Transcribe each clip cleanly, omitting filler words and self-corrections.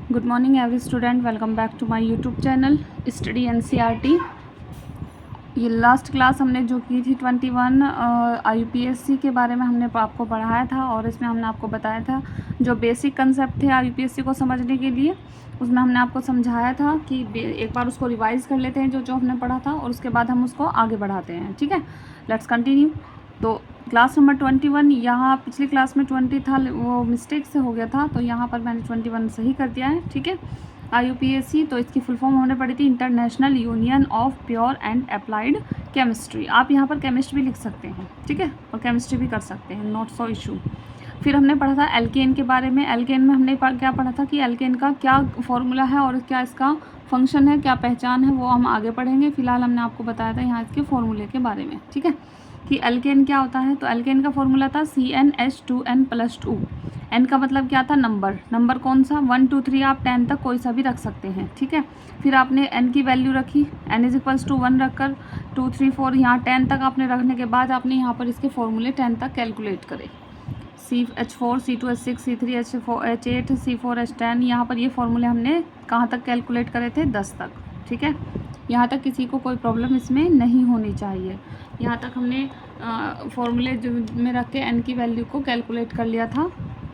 Good morning every student, welcome back to my YouTube channel study NCERT. ये last class हमने जो की थी 21 आईयूपीएससी के बारे में हमने आपको पढ़ाया था और इसमें हमने आपको बताया था जो बेसिक कंसेप्ट थे आईयूपीएससी को समझने के लिए। उसमें हमने आपको समझाया था कि एक बार उसको रिवाइज़ कर लेते हैं जो जो हमने पढ़ा था और उसके बाद हम उसको आगे बढ़ाते हैं। ठीक है, लेट्स कंटिन्यू। तो क्लास नंबर 21, यहाँ पिछली क्लास में 20 था, वो मिस्टेक से हो गया था, तो यहाँ पर मैंने 21 सही कर दिया है। ठीक है, आईयूपीएससी तो इसकी फुल फॉर्म हमने पढ़ी थी international union of pure and applied chemistry. आप यहाँ पर केमिस्ट भी लिख सकते हैं, ठीक है, और केमिस्ट्री भी कर सकते हैं, नॉट सो इशू। फिर हमने पढ़ा था एल्केन के बारे में। एल्केन में हमने क्या पढ़ा था कि एल्केन का क्या फॉर्मूला है और क्या इसका फंक्शन है, क्या पहचान है, वो हम आगे पढ़ेंगे। फिलहाल हमने आपको बताया था यहाँ इसके फॉर्मूले के बारे में। ठीक है, कि एल्केन क्या होता है। तो एल्केन का फॉर्मूला था CnH2n+2। एन का मतलब क्या था, नंबर कौन सा, 1 2 3 आप 10 तक कोई सा भी रख सकते हैं। ठीक है, फिर आपने एन की वैल्यू रखी, n = 1 रखकर 2 3 4 यहाँ 10 तक आपने रखने के बाद आपने यहाँ पर इसके फॉर्मूले 10 तक कैलकुलेट करे। CH4 C2H6 C3H8 C4H10, यहाँ पर ये फॉर्मूले हमने कहाँ तक कैलकुलेट करे थे, 10 तक। ठीक है, यहाँ तक किसी को कोई प्रॉब्लम इसमें नहीं होनी चाहिए। यहाँ तक हमने फॉर्मूले में रख के एन की वैल्यू को कैलकुलेट कर लिया था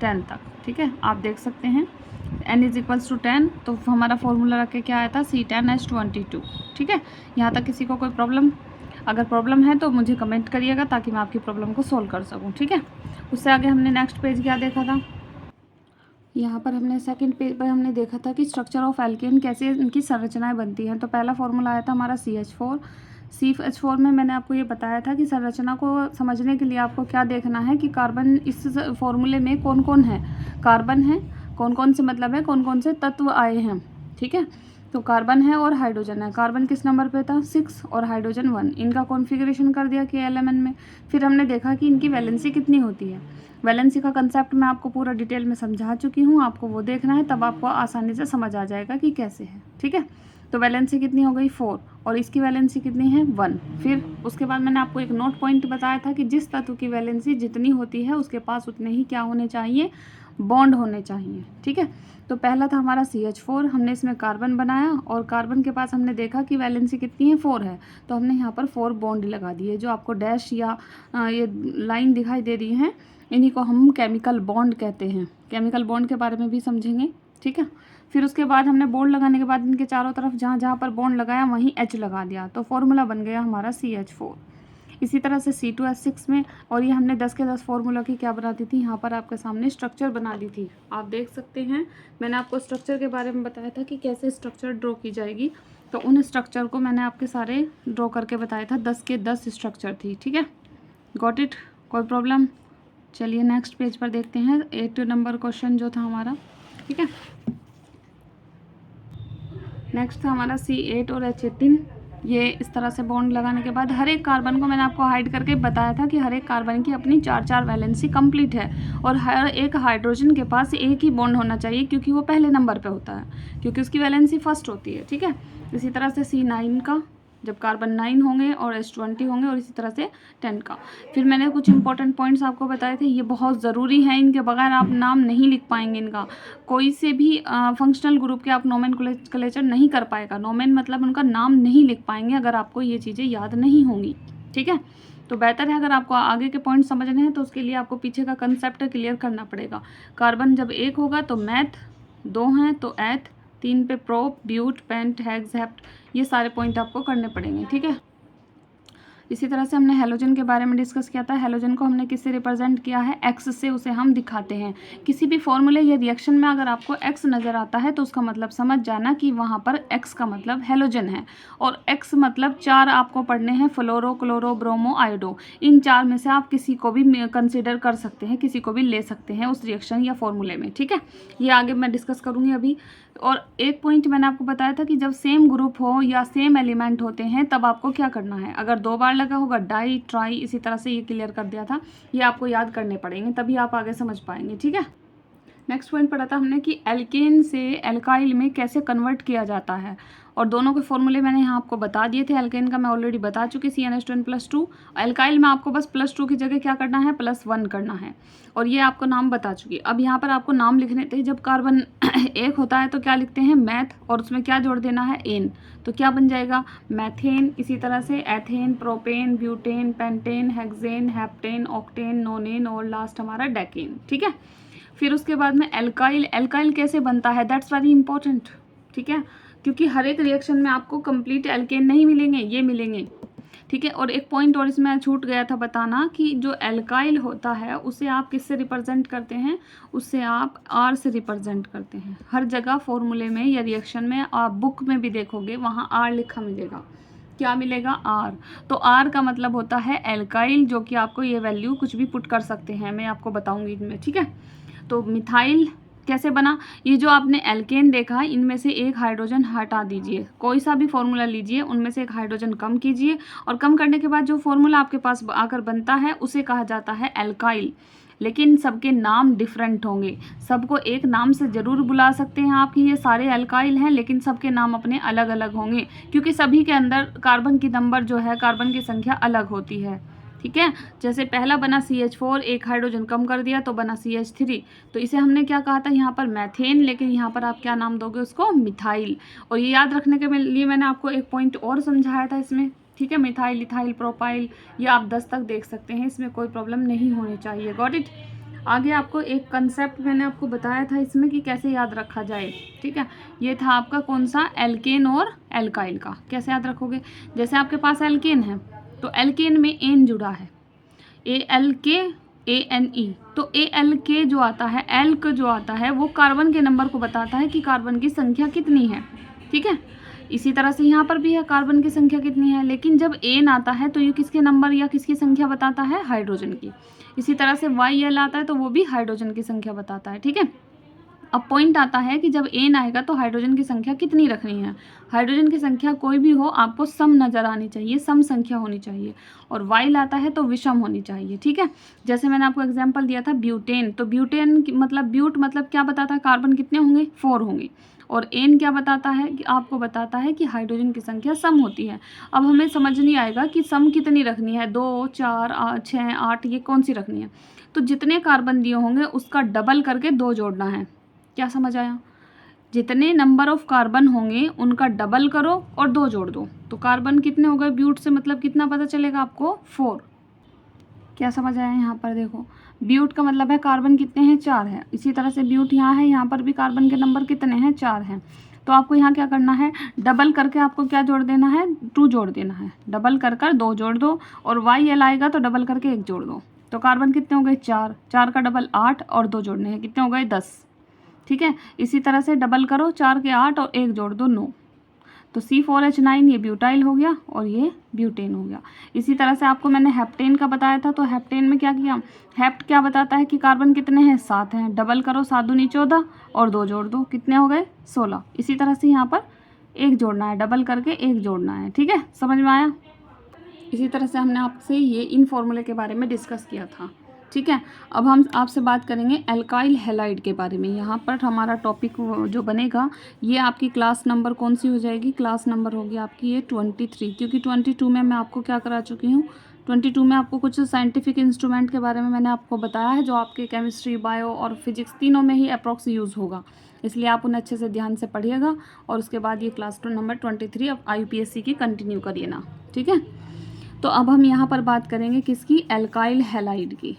10 तक। ठीक है, आप देख सकते हैं n = 10, तो हमारा फॉर्मूला रख के क्या आया था, C10H22। ठीक है, यहाँ तक किसी को कोई प्रॉब्लम, अगर प्रॉब्लम है तो मुझे कमेंट करिएगा ताकि मैं आपकी प्रॉब्लम को सॉल्व कर सकूँ। ठीक है, उससे आगे हमने नेक्स्ट पेज क्या देखा था, यहाँ पर हमने सेकंड पेज पर हमने देखा था कि स्ट्रक्चर ऑफ एल्केन कैसे इनकी संरचनाएं बनती हैं। तो पहला फॉर्मूला आया था हमारा CH4 में मैंने आपको ये बताया था कि संरचना को समझने के लिए आपको क्या देखना है कि कार्बन इस फॉर्मूले में कौन कौन है, कार्बन है, कौन कौन से मतलब है कौन कौन से तत्व आए हैं। ठीक है, तो कार्बन है और हाइड्रोजन है। कार्बन किस नंबर पे था, 6, और हाइड्रोजन 1। इनका कॉन्फ़िगरेशन कर दिया KLMN में। फिर हमने देखा कि इनकी वैलेंसी कितनी होती है। वैलेंसी का कंसेप्ट मैं आपको पूरा डिटेल में समझा चुकी हूँ, आपको वो देखना है, तब आपको आसानी से समझ आ जाएगा कि कैसे है। ठीक है, तो वैलेंसी कितनी हो गई, 4, और इसकी वैलेंसी कितनी है, 1। फिर उसके बाद मैंने आपको एक नोट पॉइंट बताया था कि जिस तत्व की वैलेंसी जितनी होती है उसके पास उतने ही क्या होने चाहिए, बॉन्ड होने चाहिए। ठीक है, तो पहला था हमारा CH4, हमने इसमें कार्बन बनाया और कार्बन के पास हमने देखा कि वैलेंसी कितनी है, 4 है, तो हमने यहाँ पर 4 बॉन्ड लगा दिए। जो आपको डैश या ये लाइन दिखाई दे रही है, इन्हीं को हम केमिकल बॉन्ड कहते हैं। केमिकल बॉन्ड के बारे में भी समझेंगे। ठीक है, फिर उसके बाद हमने बॉन्ड लगाने के बाद इनके चारों तरफ जहाँ जहाँ पर बॉन्ड लगाया वहीं H लगा दिया, तो फॉर्मूला बन गया हमारा CH4। इसी तरह से C2H6 में, और ये हमने 10 के 10 फॉर्मूला की क्या बना दी थी, यहाँ पर आपके सामने स्ट्रक्चर बना दी थी। आप देख सकते हैं, मैंने आपको स्ट्रक्चर के बारे में बताया था कि कैसे स्ट्रक्चर ड्रॉ की जाएगी, तो उन स्ट्रक्चर को मैंने आपके सारे ड्रॉ करके बताया था। 10 के 10 स्ट्रक्चर थी। ठीक है, गॉट इट, कोई प्रॉब्लम। चलिए नेक्स्ट पेज पर देखते हैं 8 नंबर क्वेश्चन जो था हमारा। ठीक है, नेक्स्ट था हमारा C8 और H18। ये इस तरह से बॉन्ड लगाने के बाद हर एक कार्बन को मैंने आपको हाइड करके बताया था कि हर एक कार्बन की अपनी 4 वैलेंसी कंप्लीट है और हर एक हाइड्रोजन के पास एक ही बॉन्ड होना चाहिए क्योंकि वो पहले नंबर पे होता है, क्योंकि उसकी वैलेंसी फर्स्ट होती है। ठीक है, इसी तरह से C9 का जब कार्बन 9 होंगे और H20 होंगे, और इसी तरह से 10 का। फिर मैंने कुछ इंपॉर्टेंट पॉइंट्स आपको बताए थे, ये बहुत ज़रूरी हैं, इनके बगैर आप नाम नहीं लिख पाएंगे इनका। कोई से भी फंक्शनल ग्रुप के आप नोमेनक्लेचर नहीं कर पाएगा। नोमेन मतलब उनका नाम नहीं लिख पाएंगे अगर आपको ये चीज़ें याद नहीं होंगी। ठीक है, तो बेहतर है अगर आपको आगे के पॉइंट समझने हैं तो उसके लिए आपको पीछे का कंसेप्ट क्लियर करना पड़ेगा। कार्बन जब 1 होगा तो मैथ, 2 हैं तो एथ, 3 पे prop, but, pent, hex, hept, ये सारे पॉइंट आपको करने पड़ेंगे। ठीक है, इसी तरह से हमने हेलोजन के बारे में डिस्कस किया था। हेलोजन को हमने किससे रिप्रेजेंट किया है, एक्स से उसे हम दिखाते हैं। किसी भी फॉर्मूले या रिएक्शन में अगर आपको एक्स नज़र आता है तो उसका मतलब समझ जाना कि वहाँ पर एक्स का मतलब हेलोजन है, और एक्स मतलब 4 आपको पढ़ने हैं, फ्लोरो, क्लोरो, ब्रोमो, आयोडो। इन 4 में से आप किसी को भी कंसिडर कर सकते हैं, किसी को भी ले सकते हैं उस रिएक्शन या फॉर्मूले में। ठीक है, ये आगे मैं डिस्कस करूँगी अभी। और एक पॉइंट मैंने आपको बताया था कि जब सेम ग्रुप हो या सेम एलिमेंट होते हैं तब आपको क्या करना है। अगर 2 बार लगा होगा डाई, ट्राई, इसी तरह से ये क्लियर कर दिया था। ये आपको याद करने पड़ेंगे तभी आप आगे समझ पाएंगे। ठीक है, नेक्स्ट पॉइंट पढ़ा था हमने कि एल्केन से एल्काइल में कैसे कन्वर्ट किया जाता है, और दोनों के फॉर्मूले मैंने यहाँ आपको बता दिए थे। एल्केन का मैं ऑलरेडी बता चुकी, CnH2n+2। एल्काइल में आपको बस +2 की जगह क्या करना है, +1 करना है, और ये आपको नाम बता चुकी। अब यहाँ पर आपको नाम लिखने थे। जब कार्बन एक होता है तो क्या लिखते हैं, मैथ, और उसमें क्या जोड़ देना है, एन, तो क्या बन जाएगा, मैथेन। इसी तरह से ethane, propane, butane, pentane, hexane, heptane, octane, नोनेन, और लास्ट हमारा डेकेन। ठीक है, फिर उसके बाद में एल्काइल। एल्काइल कैसे बनता है, दैट्स वेरी इंपॉर्टेंट। ठीक है, क्योंकि हर एक रिएक्शन में आपको कंप्लीट एल्केन नहीं मिलेंगे, ये मिलेंगे। ठीक है, और एक पॉइंट और इसमें छूट गया था बताना कि जो एल्काइल होता है उसे आप किससे रिप्रेजेंट करते हैं, उससे आप आर से रिप्रेजेंट करते हैं। हर जगह फॉर्मूले में या रिएक्शन में, आप बुक में भी देखोगे वहाँ आर लिखा मिलेगा। क्या मिलेगा, आर। तो आर का मतलब होता है एल्काइल, जो कि आपको ये वैल्यू कुछ भी पुट कर सकते हैं, मैं आपको बताऊंगी इनमें। ठीक है, तो मिथाइल कैसे बना, ये जो आपने एल्केन देखा, इनमें से एक हाइड्रोजन हटा दीजिए, कोई सा भी फॉर्मूला लीजिए, उनमें से एक हाइड्रोजन कम कीजिए, और कम करने के बाद जो फॉर्मूला आपके पास आकर बनता है उसे कहा जाता है एल्काइल। लेकिन सबके नाम डिफरेंट होंगे, सबको एक नाम से ज़रूर बुला सकते हैं आप कि ये सारे एल्काइल हैं, लेकिन सबके नाम अपने अलग अलग होंगे, क्योंकि सभी के अंदर कार्बन की नंबर जो है, कार्बन की संख्या अलग होती है। ठीक है, जैसे पहला बना CH4, एक हाइड्रोजन कम कर दिया तो बना CH3, तो इसे हमने क्या कहा था यहाँ पर, मैथेन, लेकिन यहाँ पर आप क्या नाम दोगे उसको, मिथाइल। और ये याद रखने के लिए मैंने आपको एक पॉइंट और समझाया था इसमें। ठीक है, मिथाइल, इथाइल, प्रोपाइल, ये आप 10 तक देख सकते हैं, इसमें कोई प्रॉब्लम नहीं होनी चाहिए। Got it. आगे आपको एक कंसेप्ट मैंने आपको बताया था इसमें कि कैसे याद रखा जाए। ठीक है, ये था आपका कौन सा, एल्केन और एल्काइल का। कैसे याद रखोगे, जैसे आपके पास एल्केन है तो एल्केन में एन जुड़ा है, ALKANE, तो ALK जो आता है, एल्क जो आता है, वो कार्बन के नंबर को बताता है कि कार्बन की संख्या कितनी है। ठीक है, इसी तरह से यहाँ पर भी है, कार्बन की संख्या कितनी है, लेकिन जब एन आता है तो ये किसके नंबर या किसकी संख्या बताता है, हाइड्रोजन की। इसी तरह से YL आता है तो वो भी हाइड्रोजन की संख्या बताता है। ठीक है, अब पॉइंट आता है कि जब एन आएगा तो हाइड्रोजन की संख्या कितनी रखनी है। हाइड्रोजन की संख्या कोई भी हो, आपको सम नज़र आनी चाहिए, सम संख्या होनी चाहिए, और वाइल आता है तो विषम होनी चाहिए। ठीक है, जैसे मैंने आपको एग्जांपल दिया था ब्यूटेन, तो ब्यूटेन मतलब ब्यूट मतलब क्या बताता है, कार्बन कितने होंगे, 4 होंगे, और एन क्या बताता है कि आपको बताता है कि हाइड्रोजन की संख्या सम होती है। अब हमें समझ नहीं आएगा कि सम कितनी रखनी है, 2, 4, 6, 8, ये कौन सी रखनी है। तो जितने कार्बन दिए होंगे उसका डबल करके 2 जोड़ना है। क्या समझ आया, जितने नंबर ऑफ कार्बन होंगे उनका डबल करो और 2 जोड़ दो, तो कार्बन कितने हो गए, ब्यूट से मतलब कितना पता चलेगा आपको, 4। क्या समझ आया, यहाँ पर देखो, ब्यूट का मतलब है कार्बन कितने हैं, 4 है। इसी तरह से ब्यूट यहाँ है, यहाँ पर भी कार्बन के नंबर कितने हैं, 4 हैं। तो आपको यहाँ क्या करना है, डबल करके आपको क्या जोड़ देना है, 2 जोड़ देना है, डबल कर 2 जोड़ दो, और YL आएगा तो डबल करके 1 जोड़ दो, तो कार्बन कितने हो गए, 4, 4 का डबल 8, और 2 जोड़ने हैं, कितने हो गए, 10। ठीक है, इसी तरह से डबल करो, 4 के 8 और 1 जोड़ दो, 9, तो C4H9 ये ब्यूटाइल हो गया और ये ब्यूटेन हो गया। इसी तरह से आपको मैंने हेप्टेन का बताया था, तो हेप्टेन में क्या किया, हेप्ट क्या बताता है कि कार्बन कितने हैं, 7 हैं, डबल करो, 7 दूनी 14 और 2 जोड़ दो, कितने हो गए, 16। इसी तरह से यहाँ पर 1 जोड़ना है, डबल करके 1 जोड़ना है। ठीक है, समझ में आया। इसी तरह से हमने आपसे ये इन फॉर्मूले के बारे में डिस्कस किया था। ठीक है, अब हम आपसे बात करेंगे एल्काइल हैलाइड के बारे में। यहाँ पर हमारा टॉपिक जो बनेगा, ये आपकी क्लास नंबर कौन सी हो जाएगी, क्लास नंबर होगी आपकी ये 23, क्योंकि 22 में मैं आपको क्या करा चुकी हूँ, 22 में आपको कुछ साइंटिफिक इंस्ट्रूमेंट के बारे में मैंने आपको बताया है, जो आपके केमिस्ट्री, बायो और फिजिक्स तीनों में ही अप्रॉक्स यूज़ होगा, इसलिए आप उन्हें अच्छे से ध्यान से पढ़िएगा, और उसके बाद ये क्लास नंबर 23 अब IUPAC की कंटिन्यू करिए ना। ठीक है, तो अब हम यहाँ पर बात करेंगे किसकी, एल्काइल हैलाइड की।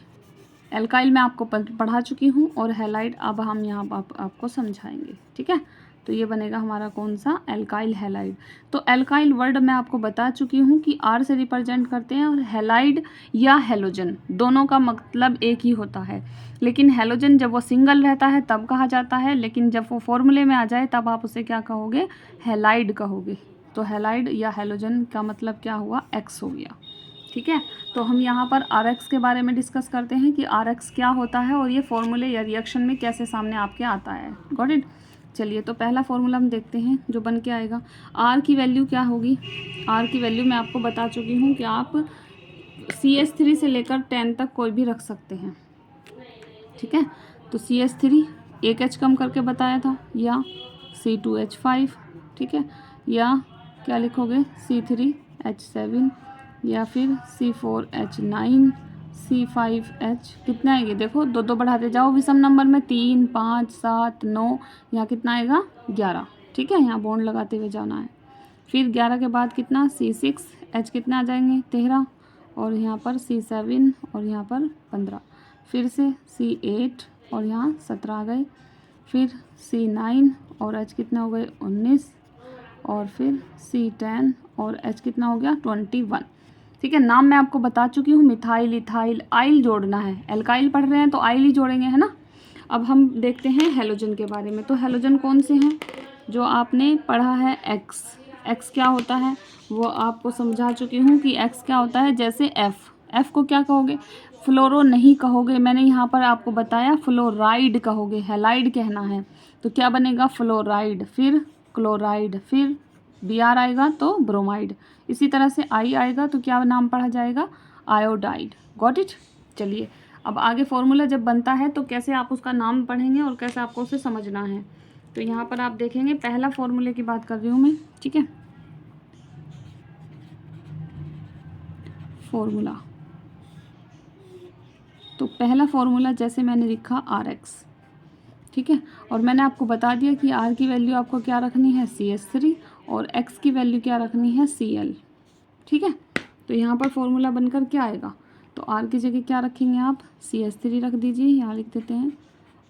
एल्काइल मैं आपको पढ़ा चुकी हूँ, और हैलाइड अब हम यहाँ आपको समझाएंगे। ठीक है, तो ये बनेगा हमारा कौन सा, एल्काइल हैलाइड। तो एल्काइल वर्ड मैं आपको बता चुकी हूँ कि R से रिप्रेजेंट करते हैं, और हैलाइड या हेलोजन दोनों का मतलब एक ही होता है, लेकिन हेलोजन जब वो सिंगल रहता है तब कहा जाता है, लेकिन जब वो फॉर्मूले में आ जाए तब आप उसे क्या कहोगे, हैलाइड कहोगे। तो हैलाइड या हेलोजन का मतलब क्या हुआ, X हो गया। ठीक है, तो हम यहाँ पर RX के बारे में डिस्कस करते हैं कि RX क्या होता है, और ये फॉर्मूले या रिएक्शन में कैसे सामने आपके आता है। Got it. चलिए, तो पहला फॉर्मूला हम देखते हैं जो बन के आएगा। R की वैल्यू क्या होगी, R की वैल्यू मैं आपको बता चुकी हूँ कि आप CH3 से लेकर 10 तक कोई भी रख सकते हैं। ठीक है, तो CH3 एक H कम करके बताया था, या C2H5, ठीक है, या क्या लिखोगे C3H7, या फिर C4H9, C5H, कितना आएंगे देखो, दो दो बढ़ाते जाओ विषम नंबर में, 3, 5, 7, 9, यहाँ कितना आएगा 11, ठीक है, यहाँ बॉन्ड लगाते हुए जाना है। फिर 11 के बाद कितना C6H कितना आ जाएंगे 13, और यहाँ पर C7 और यहाँ पर 15, फिर से C8 और यहाँ 17 आ गए, फिर C9 और H कितना हो गए 19, और फिर C10 और H कितना हो गया 21, ठीक है। नाम मैं आपको बता चुकी हूँ, मिथाइल, इथाइल, आइल जोड़ना है, एल्काइल पढ़ रहे हैं तो आइल ही जोड़ेंगे, है ना। अब हम देखते हैं हेलोजन के बारे में। तो हेलोजन कौन से हैं जो आपने पढ़ा है, एक्स, एक्स क्या होता है वो आपको समझा चुकी हूँ कि एक्स क्या होता है, जैसे एफ, एफ को क्या कहोगे, फ्लोरो नहीं कहोगे, मैंने यहाँ पर आपको बताया फ्लोराइड कहोगे, हैलाइड कहना है, तो क्या बनेगा फ्लोराइड, फिर क्लोराइड, फिर Br आएगा तो ब्रोमाइड, इसी तरह से आई आएगा तो क्या नाम पढ़ा जाएगा, आयोडाइड। Got it. चलिए अब आगे फॉर्मूला जब बनता है तो कैसे आप उसका नाम पढ़ेंगे और कैसे आपको उसे समझना है। तो यहाँ पर आप देखेंगे, पहला फॉर्मूले की बात कर रही हूँ मैं, ठीक है, फॉर्मूला, तो पहला फॉर्मूला जैसे मैंने लिखा RX, ठीक है, और मैंने आपको बता दिया कि R की वैल्यू आपको क्या रखनी है CH3, और X की वैल्यू क्या रखनी है Cl, ठीक है। तो यहाँ पर फॉर्मूला बनकर क्या आएगा, तो R की जगह क्या रखेंगे आप, CH3 रख दीजिए, यहाँ लिख देते हैं,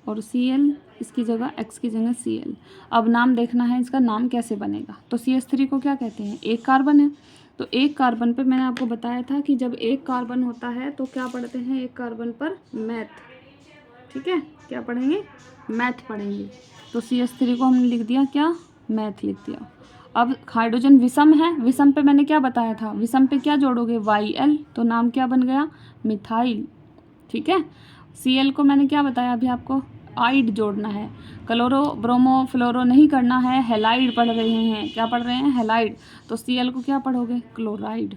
और Cl इसकी जगह, X की जगह Cl। अब नाम देखना है इसका नाम कैसे बनेगा, तो CH3 को क्या कहते हैं, एक कार्बन है, तो एक कार्बन पे मैंने आपको बताया था कि जब एक कार्बन होता है तो क्या पढ़ते हैं, एक कार्बन पर मैथ, ठीक है, क्या पढ़ेंगे, मैथ पढ़ेंगे, तो CH3 को हमने लिख दिया क्या, मैथ लिख दिया। अब हाइड्रोजन विषम है, विषम पे मैंने क्या बताया था, विषम पे क्या जोड़ोगे YL, तो नाम क्या बन गया, मिथाइल, ठीक है। Cl को मैंने क्या बताया अभी आपको, आइड जोड़ना है, क्लोरो ब्रोमो फ्लोरो नहीं करना है, हेलाइड पढ़ रहे हैं, क्या पढ़ रहे हैं, हेलाइड, तो Cl को क्या पढ़ोगे, क्लोराइड,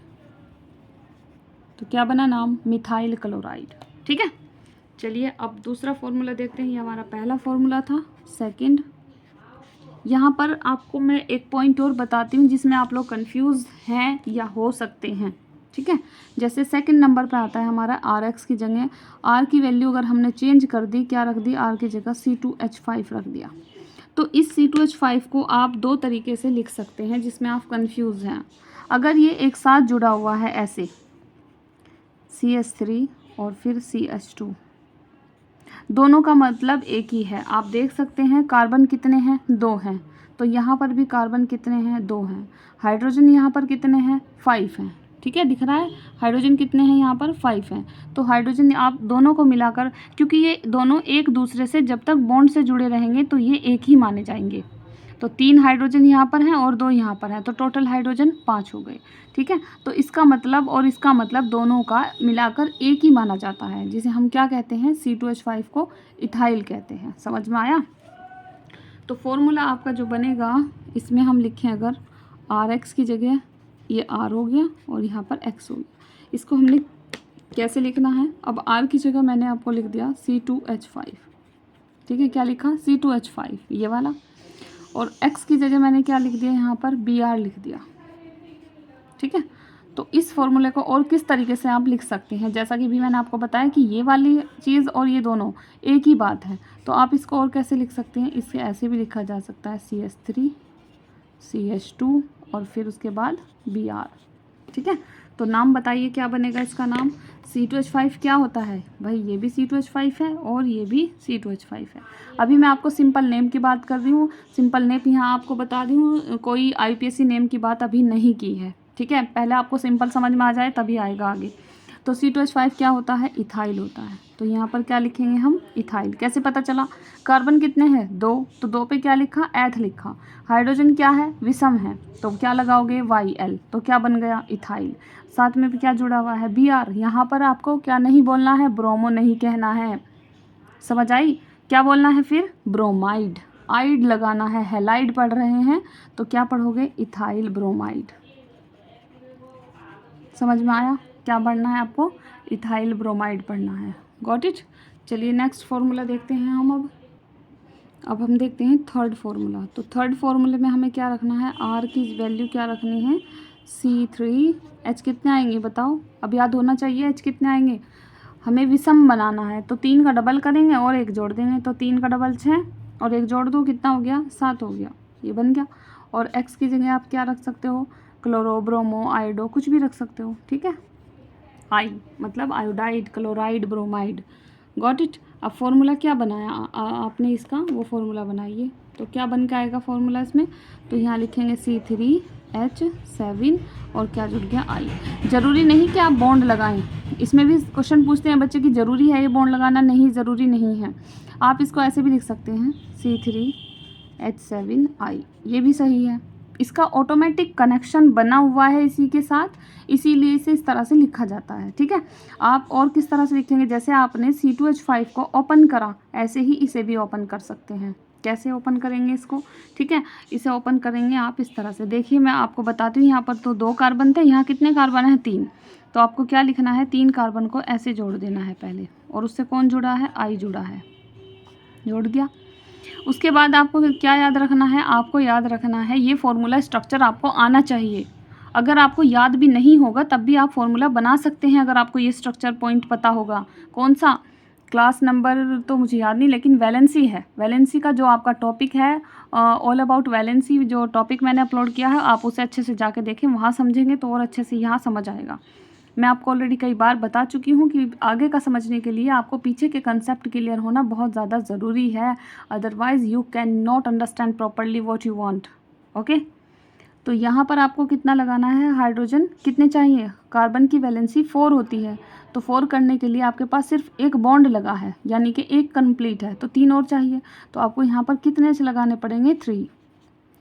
तो क्या बना नाम, मिथाइल क्लोराइड, ठीक है। चलिए अब दूसरा फॉर्मूला देखते हैं, ये हमारा पहला फॉर्मूला था। सेकंड, यहाँ पर आपको मैं एक पॉइंट और बताती हूँ जिसमें आप लोग कंफ्यूज हैं या हो सकते हैं, ठीक है। जैसे सेकंड नंबर पे आता है हमारा RX की जगह R की वैल्यू अगर हमने चेंज कर दी, क्या रख दी, R की जगह C2H5 रख दिया, तो इस C2H5 को आप दो तरीके से लिख सकते हैं जिसमें आप कंफ्यूज हैं। अगर ये एक साथ जुड़ा हुआ है ऐसे, CH3 और फिर CH2, दोनों का मतलब एक ही है, आप देख सकते हैं कार्बन कितने हैं, 2 हैं, तो यहाँ पर भी कार्बन कितने हैं, 2 हैं, हाइड्रोजन यहाँ पर कितने हैं, 5 हैं, ठीक है, दिख रहा है, हाइड्रोजन कितने हैं यहाँ पर 5 हैं, तो हाइड्रोजन आप दोनों को मिलाकर, क्योंकि ये दोनों एक दूसरे से जब तक बॉन्ड से जुड़े रहेंगे तो ये एक ही माने जाएंगे, तो 3 हाइड्रोजन यहाँ पर हैं और 2 यहाँ पर हैं, तो टोटल हाइड्रोजन 5 हो गए, ठीक है। तो इसका मतलब और इसका मतलब दोनों का मिलाकर एक ही माना जाता है, जिसे हम क्या कहते हैं, C2H5 को इथाइल कहते हैं। समझ में आया। तो फॉर्मूला आपका जो बनेगा, इसमें हम लिखें अगर RX की जगह ये R हो गया और यहाँ पर X हो गया, इसको हमने कैसे लिखना है, अब R की जगह मैंने आपको लिख दिया C2H5, ठीक है, क्या लिखा, C2H5 ये वाला, और X की जगह मैंने क्या लिख दिया, यहाँ पर Br लिख दिया, ठीक है। तो इस फॉर्मूले को और किस तरीके से आप लिख सकते हैं, जैसा कि भी मैंने आपको बताया कि ये वाली चीज़ और ये दोनों एक ही बात है, तो आप इसको और कैसे लिख सकते हैं, इससे ऐसे भी लिखा जा सकता है CH3 CH2 और फिर उसके बाद Br, ठीक है। तो नाम बताइए क्या बनेगा इसका नाम, C2H5 क्या होता है भाई, ये भी C2H5 है और ये भी C2H5 है। अभी मैं आपको सिंपल नेम की बात कर रही हूँ, सिंपल नेम यहाँ आपको बता रही हूँ, कोई IPSC नेम की बात अभी नहीं की है, ठीक है, पहले आपको सिंपल समझ में आ जाए तभी आएगा आगे। तो C2H5 क्या होता है, इथाइल होता है, तो यहाँ पर क्या लिखेंगे हम, इथाइल, कैसे पता चला, कार्बन कितने हैं, 2, तो 2 पे क्या लिखा, एथ लिखा, हाइड्रोजन क्या है, विषम है, तो क्या लगाओगे YL, तो क्या बन गया, इथाइल, साथ में भी क्या जुड़ा हुआ है, Br, यहाँ पर आपको क्या नहीं बोलना है, ब्रोमो नहीं कहना है, समझ आई, क्या बोलना है फिर, ब्रोमाइड, आइड लगाना है, हेलाइड पढ़ रहे हैं तो क्या पढ़ोगे, इथाइल ब्रोमाइड। समझ में आया, क्या पढ़ना है आपको, इथाइल ब्रोमाइड पढ़ना है। Got it. चलिए नेक्स्ट फॉर्मूला देखते हैं हम अब। अब हम देखते हैं थर्ड फार्मूला। तो थर्ड फार्मूले में हमें क्या रखना है, आर की वैल्यू क्या रखनी है, C3, H कितने आएंगे बताओ, अब याद होना चाहिए H कितने आएंगे, हमें विषम बनाना है तो 3 का डबल करेंगे और 1 जोड़ देंगे, तो 3 का डबल 6 और 1 जोड़ दो कितना हो गया, 7 हो गया, ये बन गया। और X की जगह आप क्या रख सकते हो, क्लोरो, ब्रोमो, आयोडो, कुछ भी रख सकते हो, ठीक है। आई मतलब iodide, chloride, bromide, got it. अब फॉर्मूला क्या बनाया आपने इसका, वो फॉर्मूला बनाइए। तो क्या बन के आएगा फॉर्मूला इसमें, तो यहाँ लिखेंगे C3H7 और क्या जुड़ गया आई। ज़रूरी नहीं कि आप बॉन्ड लगाएं, इसमें भी क्वेश्चन पूछते हैं बच्चे कि ज़रूरी है ये बॉन्ड लगाना, नहीं ज़रूरी नहीं है, आप इसको ऐसे भी लिख सकते हैं C3H7I, ये भी सही है। इसका ऑटोमेटिक कनेक्शन बना हुआ है इसी के साथ, इसीलिए इसे इस तरह से लिखा जाता है, ठीक है। आप और किस तरह से लिखेंगे, जैसे आपने C2H5 को ओपन करा ऐसे ही इसे भी ओपन कर सकते हैं। कैसे ओपन करेंगे इसको, ठीक है, इसे ओपन करेंगे आप इस तरह से। देखिए मैं आपको बताती हूँ, यहाँ पर तो 2 कार्बन थे, यहाँ कितने कार्बन हैं, 3। तो आपको क्या लिखना है, 3 कार्बन को ऐसे जोड़ देना है पहले, और उससे कौन जुड़ा है, आई जुड़ा है, जोड़ दिया। उसके बाद आपको क्या याद रखना है, आपको याद रखना है ये फॉर्मूला स्ट्रक्चर आपको आना चाहिए। अगर आपको याद भी नहीं होगा तब भी आप फॉर्मूला बना सकते हैं, अगर आपको ये स्ट्रक्चर पॉइंट पता होगा। कौन सा क्लास नंबर तो मुझे याद नहीं, लेकिन वैलेंसी है, वैलेंसी का जो आपका टॉपिक है, ऑल अबाउट वैलेंसी जो टॉपिक मैंने अपलोड किया है, आप उसे अच्छे से जाके देखें, वहाँ समझेंगे तो और अच्छे से यहाँ समझ आएगा। मैं आपको ऑलरेडी कई बार बता चुकी हूँ कि आगे का समझने के लिए आपको पीछे के कंसेप्ट क्लियर होना बहुत ज़्यादा ज़रूरी है, otherwise you can not understand properly what you want, okay. तो यहाँ पर आपको कितना लगाना है, हाइड्रोजन कितने चाहिए, कार्बन की वैलेंसी 4 होती है, तो 4 करने के लिए आपके पास सिर्फ एक बॉन्ड लगा है, यानी कि एक कंप्लीट है, तो 3 और चाहिए, तो आपको यहाँ पर कितने से लगाने पड़ेंगे, 3,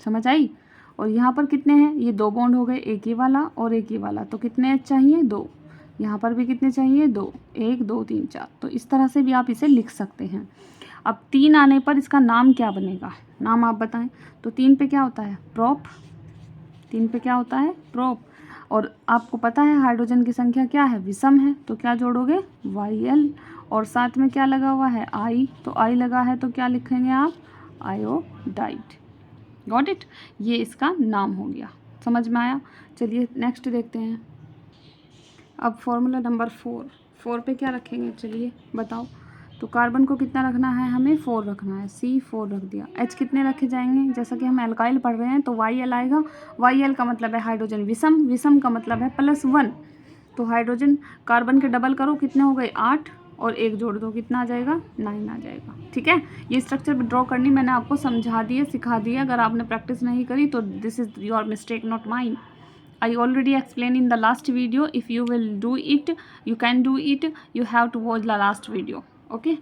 समझ आई। और यहाँ पर कितने हैं, ये 2 बॉन्ड हो गए, एक ये वाला और एक ये वाला, तो कितने एच चाहिए, 2। यहाँ पर भी कितने चाहिए, 2, 1 2 3 4। तो इस तरह से भी आप इसे लिख सकते हैं। अब 3 आने पर इसका नाम क्या बनेगा, नाम आप बताएं। तो 3 पे क्या होता है, प्रोप, 3 पे क्या होता है, प्रोप। और आपको पता है हाइड्रोजन की संख्या क्या है, विषम है, तो क्या जोड़ोगे, YL, और साथ में क्या लगा हुआ है, I, तो I लगा है तो क्या लिखेंगे आप, आयोडाइड, गॉट इट। ये इसका नाम हो गया, समझ में आया। चलिए नेक्स्ट देखते हैं। अब फॉर्मूला नंबर 4 पे क्या रखेंगे, चलिए बताओ। तो कार्बन को कितना रखना है, हमें 4 रखना है, C4 रख दिया। H कितने रखे जाएंगे, जैसा कि हम एल्काइल पढ़ रहे हैं तो YL आएगा, YL का मतलब है हाइड्रोजन विषम, विषम का मतलब है +1, तो हाइड्रोजन कार्बन के डबल करो, कितने हो गए, 8, और 1 जोड़ दो, कितना आ जाएगा, 9 आ जाएगा, ठीक है। ये स्ट्रक्चर ड्रॉ करनी मैंने आपको समझा दी है, सिखा दी है, अगर आपने प्रैक्टिस नहीं करी तो this is your mistake not mine. I already explained in the last video. If you will do it, you can do it. You have to watch the last video. Okay?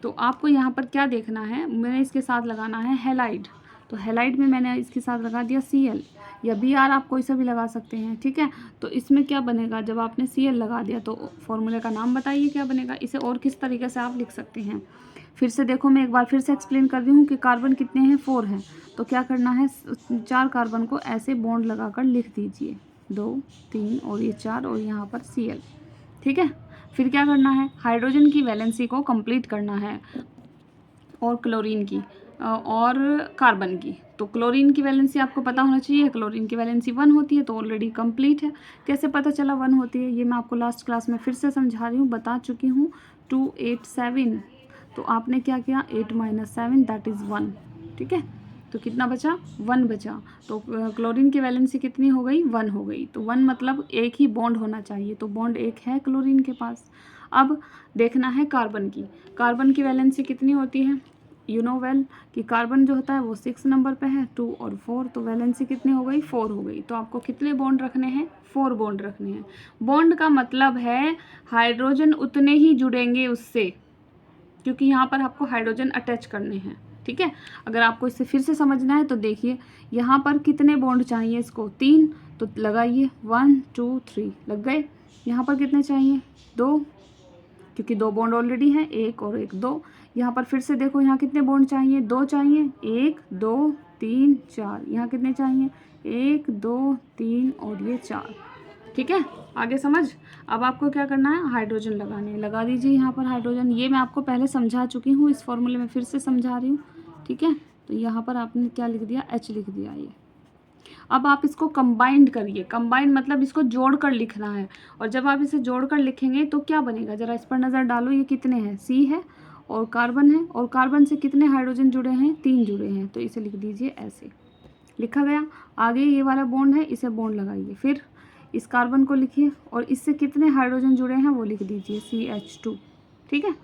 तो आपको यहाँ पर क्या देखना है, मैंने इसके साथ लगाना है हेलाइड, तो हेलाइड में मैंने इसके साथ लगा दिया Cl या Br, आप कोई सा भी लगा सकते हैं, ठीक है। तो इसमें क्या बनेगा, जब आपने Cl लगा दिया तो फॉर्मूले का नाम बताइए क्या बनेगा, इसे और किस तरीके से आप लिख सकते हैं। फिर से देखो, मैं एक बार फिर से एक्सप्लेन कर रही हूँ कि कार्बन कितने हैं, 4 हैं, तो क्या करना है, 4 कार्बन को ऐसे बॉन्ड लगाकर लिख दीजिए, 2 3 और ये 4 और यहाँ पर Cl, ठीक है। फिर क्या करना है, हाइड्रोजन की वैलेंसी को कंप्लीट करना है, और क्लोरीन की और कार्बन की। तो क्लोरीन की वैलेंसी आपको पता होना चाहिए, क्लोरीन की वैलेंसी 1 होती है, तो ऑलरेडी कंप्लीट है। कैसे पता चला 1 होती है, ये मैं आपको लास्ट क्लास में फिर से समझा रही हूँ, बता चुकी हूँ, 2 8 7, तो आपने क्या किया, 8 - 7 दैट इज़ 1, ठीक है। तो कितना बचा, 1 बचा, तो क्लोरीन की वैलेंसी कितनी हो गई, 1 हो गई, तो 1 मतलब एक ही बॉन्ड होना चाहिए, तो बॉन्ड एक है क्लोरीन के पास। अब देखना है कार्बन की, कार्बन की वैलेंसी कितनी होती है, यू नो वेल कि कार्बन जो होता है वो 6 नंबर पे है, 2 और 4, तो वैलेंसी कितनी हो गई, 4 हो गई। तो आपको कितने बॉन्ड रखने हैं, 4 बॉन्ड रखने हैं। बॉन्ड का मतलब है हाइड्रोजन उतने ही जुड़ेंगे उससे, क्योंकि यहाँ पर आपको हाइड्रोजन अटैच करने हैं, ठीक है। अगर आपको इसे फिर से समझना है तो देखिए, यहाँ पर कितने बॉन्ड चाहिए इसको, 3, तो लगाइए 1 2 3 लग गए। यहाँ पर कितने चाहिए, 2, क्योंकि 2 बॉन्ड ऑलरेडी हैं, 1 और 1 2। यहाँ पर फिर से देखो, यहाँ कितने बॉन्ड चाहिए, 2 चाहिए, 1 2 3 4, यहाँ कितने चाहिए, 1 2 3 और ये 4, ठीक है। आगे समझ। अब आपको क्या करना है, हाइड्रोजन लगाने, लगा दीजिए यहाँ पर हाइड्रोजन। ये मैं आपको पहले समझा चुकी हूँ, इस फॉर्मूले में फिर से समझा रही हूँ, ठीक है। तो यहाँ पर आपने क्या लिख दिया, H लिख दिया ये। अब आप इसको कंबाइंड करिए, कंबाइंड मतलब इसको जोड़ कर लिखना है, और जब आप इसे जोड़ कर लिखेंगे तो क्या बनेगा, ज़रा इस पर नज़र डालो। ये कितने हैं, C है और कार्बन है, और कार्बन से कितने हाइड्रोजन जुड़े हैं, 3 जुड़े हैं, तो इसे लिख दीजिए ऐसे, लिखा गया। आगे ये वाला बॉन्ड है, इसे बॉन्ड लगाइए, फिर इस कार्बन को लिखिए और इससे कितने हाइड्रोजन जुड़े हैं वो लिख दीजिए CH2, ठीक है।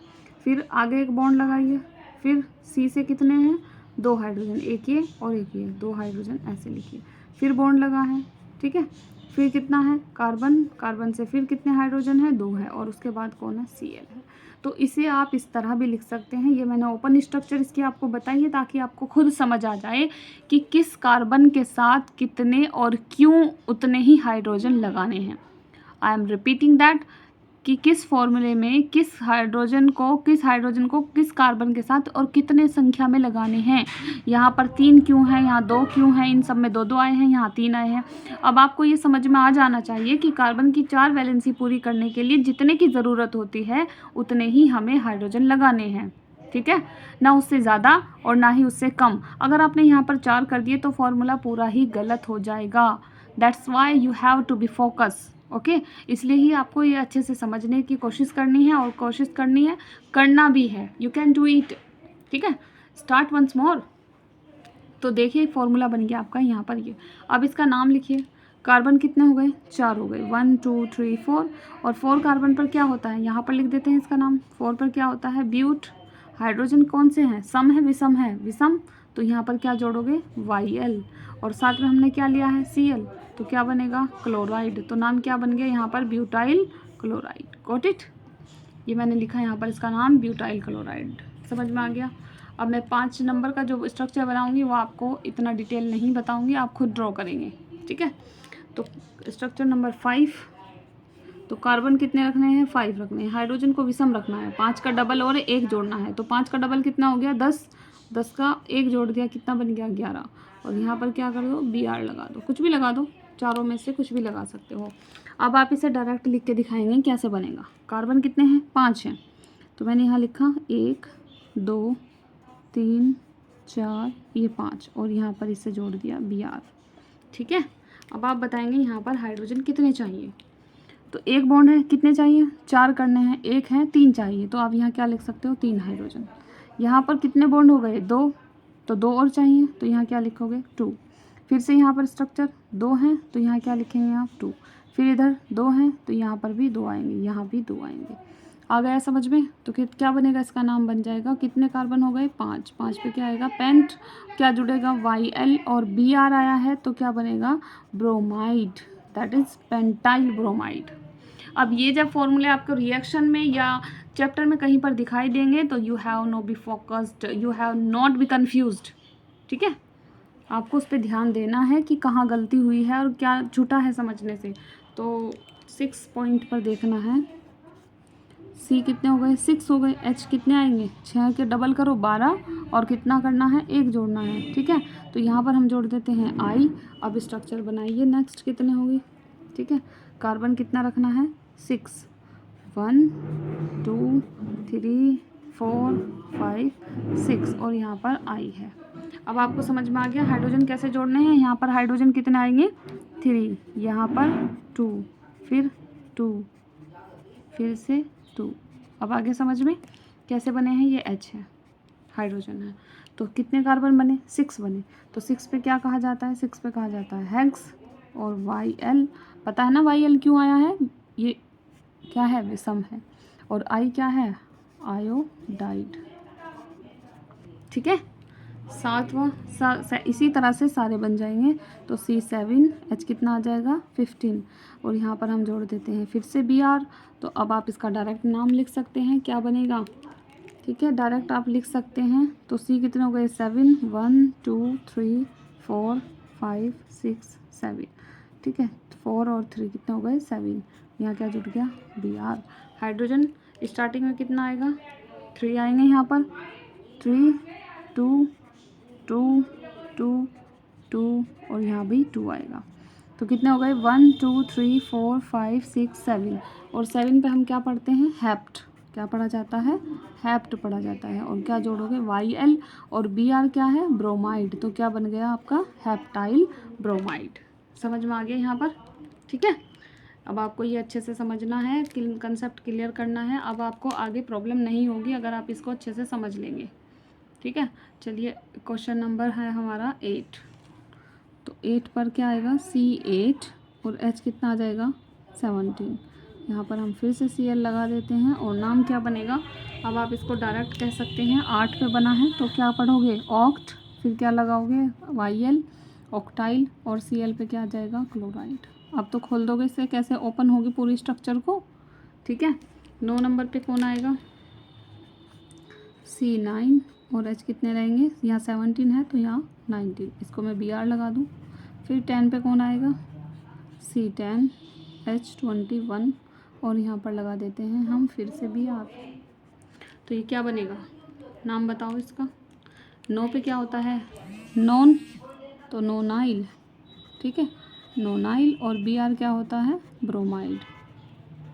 फिर आगे एक बॉन्ड लगाइए, फिर C से कितने हैं, 2 हाइड्रोजन, एक ये और एक ये, 2 हाइड्रोजन ऐसे लिखिए, फिर बॉन्ड लगा है, ठीक है। फिर कितना है, कार्बन, कार्बन से फिर कितने हाइड्रोजन है, 2 है, और उसके बाद कौन है, Cl है। तो इसे आप इस तरह भी लिख सकते हैं। ये मैंने ओपन स्ट्रक्चर इसकी आपको बताई है ताकि आपको खुद समझ आ जाए कि किस कार्बन के साथ कितने और क्यों उतने ही हाइड्रोजन लगाने हैं। आई एम रिपीटिंग दैट कि किस फॉर्मूले में किस हाइड्रोजन को किस कार्बन के साथ और कितने संख्या में लगाने हैं। यहाँ पर 3 क्यों हैं, यहाँ 2 क्यों हैं, इन सब में 2 आए हैं, यहाँ 3 आए हैं। अब आपको ये समझ में आ जाना चाहिए कि कार्बन की 4 वैलेंसी पूरी करने के लिए जितने की ज़रूरत होती है उतने ही हमें हाइड्रोजन लगाने हैं, ठीक है, ना उससे ज़्यादा और ना ही उससे कम। अगर आपने यहाँ पर 4 कर दिए तो फॉर्मूला पूरा ही गलत हो जाएगा। That's why you have to be focus, okay. इसलिए ही आपको ये अच्छे से समझने की कोशिश करनी है, और कोशिश करनी है, करना भी है। यू कैन डू इट, ठीक है। Start once more. तो देखिए फॉर्मूला बन गया आपका यहाँ पर ये। अब इसका नाम लिखिए। कार्बन कितने हो गए, 4 हो गए, 1 2 3 4, और 4 कार्बन पर क्या होता है, यहाँ पर लिख देते हैं इसका नाम। 4 पर क्या होता है, ब्यूट। हाइड्रोजन कौन से हैं, सम है विषम है, विषम, तो यहाँ पर क्या जोड़ोगे, YL, और साथ में हमने क्या लिया है, Cl, तो क्या बनेगा, क्लोराइड। तो नाम क्या बन गया यहाँ पर, ब्यूटाइल क्लोराइड। Got it. ये मैंने लिखा यहाँ पर इसका नाम ब्यूटाइल क्लोराइड। समझ में आ गया। अब मैं 5 नंबर का जो स्ट्रक्चर बनाऊंगी वो आपको इतना डिटेल नहीं बताऊंगी, आप खुद ड्रॉ करेंगे, ठीक है। तो स्ट्रक्चर नंबर 5, तो कार्बन कितने रखने हैं, 5 रखने हैं। हाइड्रोजन को विषम रखना है, 5 का डबल और 1 जोड़ना है, तो 5 का डबल कितना हो गया, 10, 10 का 1 जोड़ दिया, कितना बन गया, 11। और यहाँ पर क्या कर दो, Br लगा दो, कुछ भी लगा दो, चारों में से कुछ भी लगा सकते हो। अब आप इसे डायरेक्ट लिख के दिखाएंगे कैसे बनेगा। कार्बन कितने हैं, 5 हैं, तो मैंने यहाँ लिखा 1 2 3 4, ये 5, और यहाँ पर इसे जोड़ दिया Br, ठीक है। अब आप बताएंगे यहाँ पर हाइड्रोजन कितने चाहिए। तो एक बॉन्ड है, कितने चाहिए, 4 करने हैं, 1 है, 3 चाहिए, तो आप यहाँ क्या लिख सकते हो, 3 हाइड्रोजन। यहाँ पर कितने बॉन्ड हो गए, 2, तो 2 और चाहिए, तो यहाँ क्या लिखोगे, 2। फिर से यहाँ पर स्ट्रक्चर 2 हैं, तो यहाँ क्या लिखेंगे आप, 2। फिर इधर 2 हैं, तो यहाँ पर भी 2 आएंगे, यहाँ भी 2 आएंगे। आ गया समझ में। तो क्या बनेगा, इसका नाम बन जाएगा, कितने कार्बन हो गए, 5, 5 पे क्या आएगा, पेंट, क्या जुड़ेगा, YL, और Br आया है तो क्या बनेगा, bromide, that is pentyl bromide. अब ये जब फॉर्मूले आपको रिएक्शन में या चैप्टर में कहीं पर दिखाई देंगे तो you have no be focused, you have not be confused, ठीक है। आपको उस पर ध्यान देना है कि कहाँ गलती हुई है और क्या छूटा है समझने से। तो 6 पॉइंट पर देखना है। C कितने हो गए, 6 हो गए। H कितने आएंगे, 6 के डबल करो 12, और कितना करना है, 1 जोड़ना है, ठीक है। तो यहाँ पर हम जोड़ देते हैं I। अब स्ट्रक्चर बनाइए, नेक्स्ट कितने होगी, ठीक है। कार्बन कितना रखना है, 6, 1 2 3 4 5 6, और यहाँ पर I है। अब आपको समझ में आ गया हाइड्रोजन कैसे जोड़ने हैं। यहाँ पर हाइड्रोजन कितने आएंगे, 3, यहाँ पर 2, फिर 2, फिर से 2। अब आगे समझ में कैसे बने हैं, ये H है, हाइड्रोजन है, तो कितने कार्बन बने, 6 बने। तो 6 पे क्या कहा जाता है, 6 पे कहा जाता है हेक्स, और YL, पता है ना YL क्यों आया है, ये क्या है, विषम है, और I क्या है, आयोडाइड, ठीक है। 7वां इसी तरह से सारे बन जाएंगे। तो C7, H कितना आ जाएगा, 15, और यहाँ पर हम जोड़ देते हैं फिर से Br। तो अब आप इसका डायरेक्ट नाम लिख सकते हैं, क्या बनेगा, ठीक है, डायरेक्ट आप लिख सकते हैं। तो C कितने हो गए, 7, 1 2 3 4 5 6 7, ठीक है। 4 और 3 कितने हो गए, 7, यहाँ क्या जुड़ गया, Br। हाइड्रोजन स्टार्टिंग में कितना आएगा, 3 आएंगे, यहाँ पर 3 2 2 2 2, और यहाँ भी 2 आएगा। तो कितने हो गए, 1 2 3 4 5 6 7, और 7 पे हम क्या पढ़ते हैं, हेप्ट, क्या पढ़ा जाता है, हैप्ट पढ़ा जाता है। और क्या जोड़ोगे, YL और Br क्या है, ब्रोमाइड, तो क्या बन गया आपका हैप्टाइल ब्रोमाइड। समझ में आ गया यहाँ पर, ठीक है। अब आपको ये अच्छे से समझना है, कंसेप्ट क्लियर करना है। अब आपको आगे प्रॉब्लम नहीं होगी अगर आप इसको अच्छे से समझ लेंगे, ठीक है। चलिए क्वेश्चन नंबर है हमारा 8। तो 8 पर क्या आएगा, C8 और H कितना आ जाएगा 17। यहाँ पर हम फिर से Cl लगा देते हैं और नाम क्या बनेगा। अब आप इसको डायरेक्ट कह सकते हैं, 8 पे बना है तो क्या पढ़ोगे, ऑक्ट, फिर क्या लगाओगे YL, ऑक्टाइल, और Cl पे क्या आ जाएगा, क्लोराइड। अब तो खोल दोगे इसे, कैसे ओपन होगी पूरी स्ट्रक्चर को, ठीक है। 9 नंबर पे कौन आएगा, C9 और H कितने रहेंगे, यहाँ 17 है तो यहाँ 19, इसको मैं Br लगा दूँ। फिर 10 पे कौन आएगा, C10, H21 और यहाँ पर लगा देते हैं हम फिर से Br। तो ये क्या बनेगा, नाम बताओ इसका। 9 पे क्या होता है, नॉन, तो नोनाइल, ठीक है, नोनाइल। और Br क्या होता है, ब्रोमाइड,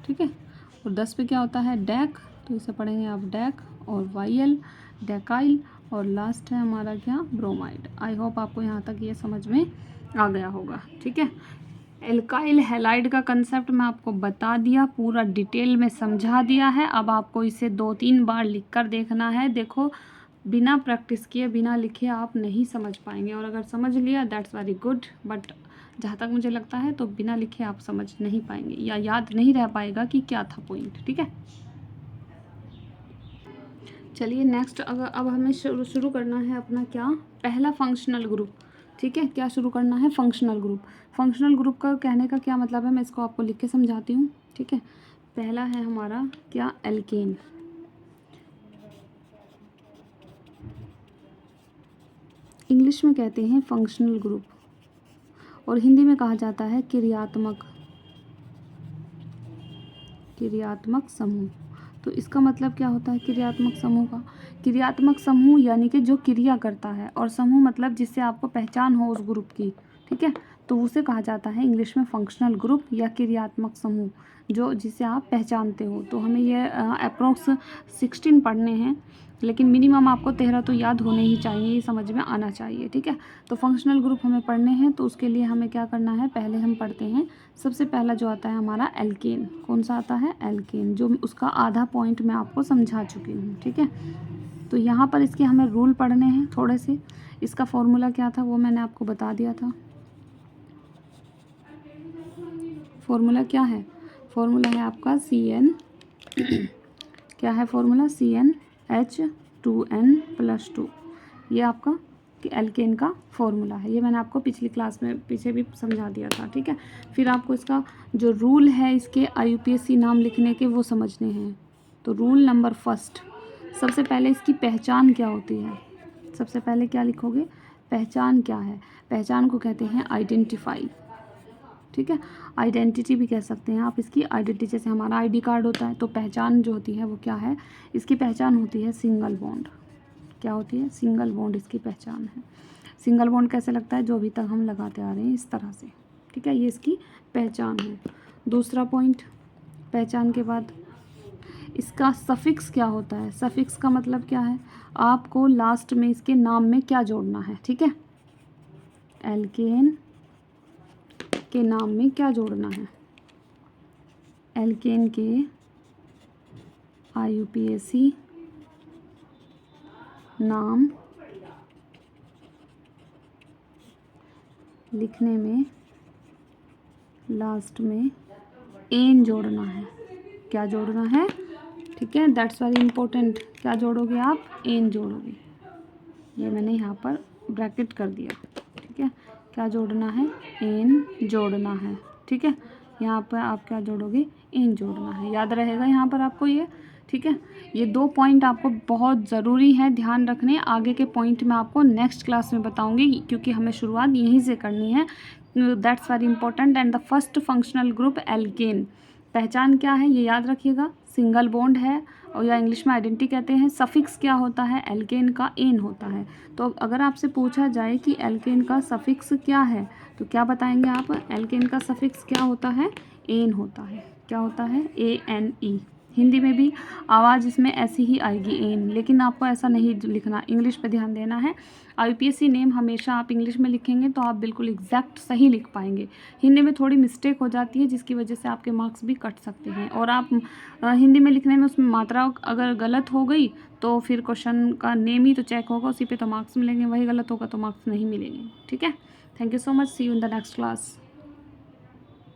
ठीक है। और 10 पे क्या होता है, डैक, तो इसे पढ़ेंगे आप डैक। और YL डेकाइल, और लास्ट है हमारा क्या, ब्रोमाइड। आई होप आपको यहाँ तक ये समझ में आ गया होगा, ठीक है। एल्काइल हैलाइड का कंसेप्ट मैं आपको बता दिया, पूरा डिटेल में समझा दिया है। अब आपको इसे 2-3 बार लिख कर देखना है। देखो, बिना प्रैक्टिस किए, बिना लिखे आप नहीं समझ पाएंगे, और अगर समझ लिया दैट्स वेरी गुड, बट जहाँ तक मुझे लगता है तो बिना लिखे आप समझ नहीं पाएंगे या याद नहीं रह पाएगा कि क्या था पॉइंट, ठीक है। चलिए नेक्स्ट, अगर अब हमें शुरू करना है अपना क्या, पहला फंक्शनल ग्रुप, ठीक है। क्या शुरू करना है, फंक्शनल ग्रुप। फंक्शनल ग्रुप का कहने का क्या मतलब है, मैं इसको आपको लिख के समझाती हूँ, ठीक है। पहला है हमारा क्या, एल्केन। इंग्लिश में कहते हैं फंक्शनल ग्रुप, और हिंदी में कहा जाता है क्रियात्मक समूह। तो इसका मतलब क्या होता है, क्रियात्मक समूह का, क्रियात्मक समूह यानी कि जो क्रिया करता है, और समूह मतलब जिससे आपको पहचान हो उस ग्रुप की, ठीक है। तो उसे कहा जाता है इंग्लिश में फंक्शनल ग्रुप या क्रियात्मक समूह, जो जिसे आप पहचानते हो। तो हमें ये अप्रोक्स 16 पढ़ने हैं, लेकिन मिनिमम आपको 13 तो याद होने ही चाहिए, ये समझ में आना चाहिए, ठीक है। तो फंक्शनल ग्रुप हमें पढ़ने हैं, तो उसके लिए हमें क्या करना है, पहले हम पढ़ते हैं। सबसे पहला जो आता है हमारा एल्केन, कौन सा आता है, एल्केन, जो उसका आधा पॉइंट मैं आपको समझा चुकी हूँ, ठीक है। तो यहाँ पर इसके हमें रूल पढ़ने हैं थोड़े से। इसका फॉर्मूला क्या था वो मैंने आपको बता दिया था। फॉर्मूला क्या है, फॉर्मूला है आपका CN क्या है फॉर्मूला, CnH2n+2, ये आपका एल्केन का फॉर्मूला है। ये मैंने आपको पिछली क्लास में पीछे भी समझा दिया था, ठीक है। फिर आपको इसका जो रूल है इसके IUPAC नाम लिखने के वो समझने हैं। तो रूल नंबर फर्स्ट, सबसे पहले इसकी पहचान क्या होती है, सबसे पहले क्या लिखोगे, पहचान क्या है, पहचान को कहते हैं आइडेंटिफाई, ठीक है। आइडेंटिटी भी कह सकते हैं आप इसकी, आइडेंटिटी जैसे हमारा ID कार्ड होता है, तो पहचान जो होती है वो क्या है, इसकी पहचान होती है सिंगल बॉन्ड। क्या होती है, सिंगल बॉन्ड इसकी पहचान है। सिंगल बॉन्ड कैसे लगता है, जो अभी तक हम लगाते आ रहे हैं इस तरह से, ठीक है, ये इसकी पहचान है। दूसरा पॉइंट, पहचान के बाद इसका सफिक्स क्या होता है, सफिक्स का मतलब क्या है, आपको लास्ट में इसके नाम में क्या जोड़ना है, ठीक है। एल्केन के नाम में क्या जोड़ना है, एल्केन के IUPAC नाम लिखने में लास्ट में एन जोड़ना है, क्या जोड़ना है, ठीक है, दैट्स वेरी इंपॉर्टेंट। क्या जोड़ोगे आप, एन जोड़ोगे, ये मैंने यहाँ पर ब्रैकेट कर दिया, ठीक है। क्या जोड़ना है, एन जोड़ना है, ठीक है। यहाँ पर आप क्या जोड़ोगे, एन जोड़ना है, याद रहेगा यहाँ पर आपको ये, ठीक है। ये 2 पॉइंट आपको बहुत ज़रूरी है ध्यान रखने, आगे के पॉइंट मैं आपको नेक्स्ट क्लास में बताऊंगी, क्योंकि हमें शुरुआत यहीं से करनी है। That's very important. And the first functional group alkane, पहचान क्या है ये याद रखिएगा, सिंगल बॉन्ड है, और या इंग्लिश में आइडेंटिटी कहते हैं। सफिक्स क्या होता है, एल्केन का एन होता है। तो अगर आपसे पूछा जाए कि एल्केन का सफिक्स क्या है, तो क्या बताएंगे आप, एल्केन का सफिक्स क्या होता है, एन होता है। क्या होता है, ANE, हिंदी में भी आवाज़ इसमें ऐसी ही आएगी एन, लेकिन आपको ऐसा नहीं लिखना, इंग्लिश पे ध्यान देना है। IUPAC नेम हमेशा आप इंग्लिश में लिखेंगे तो आप बिल्कुल एग्जैक्ट सही लिख पाएंगे। हिंदी में थोड़ी मिस्टेक हो जाती है जिसकी वजह से आपके मार्क्स भी कट सकते हैं। और आप हिंदी में लिखने में उसमें मात्रा अगर गलत हो गई तो फिर क्वेश्चन का नेम ही तो चेक होगा, उसी पे तो मार्क्स मिलेंगे, वही गलत होगा तो मार्क्स नहीं मिलेंगे। ठीक है, thank you so much, see you in the next class.